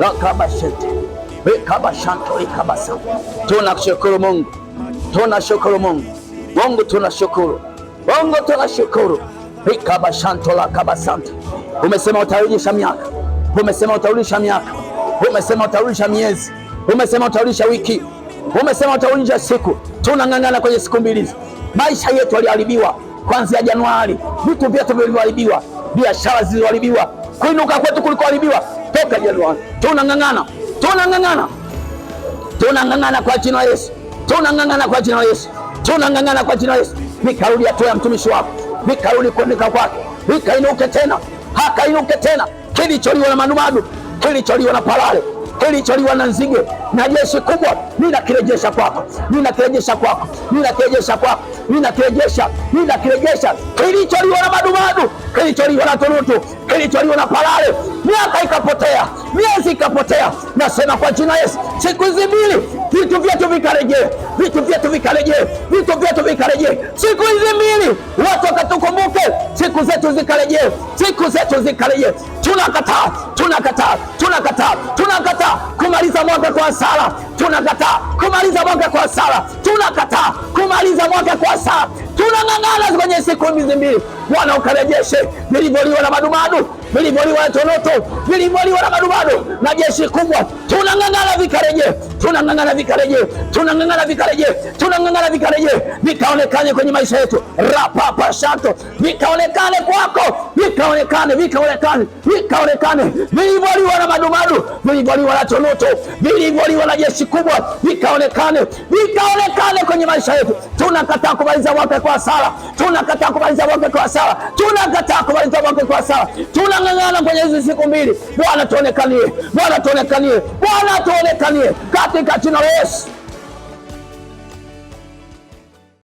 lakabashete rekabashanto rekabasa. Tunashukuru Mungu, tunashukuru Mungu, Mungu tunashukuru, Mungu tunashukuru. Rekabashanto lakabasanta. Umesema utarudisha miaka, umesema utarudisha miaka, umesema utarudisha miezi, umesema utarudisha wiki, umesema utarudisha siku. Tunang'ang'ana kwenye siku mbili. Maisha yetu yaliharibiwa kuanzia Januari, vitu vyetu viliharibiwa, biashara ziliharibiwa, kuinuka kwetu kulikoharibiwa toka Januari. Tunang'ang'ana, tunang'ang'ana, tunang'ang'ana kwa jina la Yesu, tunang'ang'ana kwa jina la Yesu, tunang'ang'ana kwa jina la Yesu. Nikarudi hatua ya mtumishi wako, nikarudi kuandika kwake, nikainuke tena, hakainuke tena. Kilicholiwa na madumadu, kilicholiwa na parare, kilicholiwa na nzige na jeshi kubwa, ninakirejesha kwako, ninakirejesha kwako, ninakirejesha kwako, ninakirejesha, ninakirejesha. Kilicholiwa na madumadu, kilicholiwa na tunutu, kilicholiwa na parare, miaka ikapotea, miezi ikapotea. Nasema kwa jina Yesu, siku hizi mbili vitu vyetu vikarejee, vitu vyetu vikarejee, vitu vyetu vikarejee. Siku hizi mbili watu wakatukumbuke, siku zetu zikarejee, siku zetu zikarejee. Tunakataa, tunakataa, tunakataa, tunakataa kumaliza mwaka kwa hasara, tunakataa kumaliza mwaka kwa hasara, tunakataa kumaliza mwaka kwa hasara. Tunang'ang'ana kwenye siku hizi mbili, Bwana ukarejeshe vilivyoliwa na madumadu, vilivyoliwa na tonoto, vilivyoliwa na madumadu na jeshi kubwa. Tunang'ang'ana vikarejee, tunang'ang'ana vikarejee, tunang'ang'ana vikarejee, tunang'ang'ana vikarejee, vikaonekane kwenye maisha yetu. Rapapa shato, vikaonekane kwako, vikaonekane, vikaonekane, vikaonekane. Vilivyoliwa na madumadu, vilivyoliwa na tonoto, vilivyoliwa na jeshi kubwa, vikaonekane, vikaonekane kwenye maisha yetu. Tunakataa kumaliza mwaka kwa hasara, tunakataa kumaliza mwaka kwa hasara, tunakataa kumaliza mwaka kwa hasara. Tunang'ang'ana kwenye hizi siku mbili. Bwana tuonekanie, Bwana tuonekanie, Bwana tuonekanie katika jina la Yesu.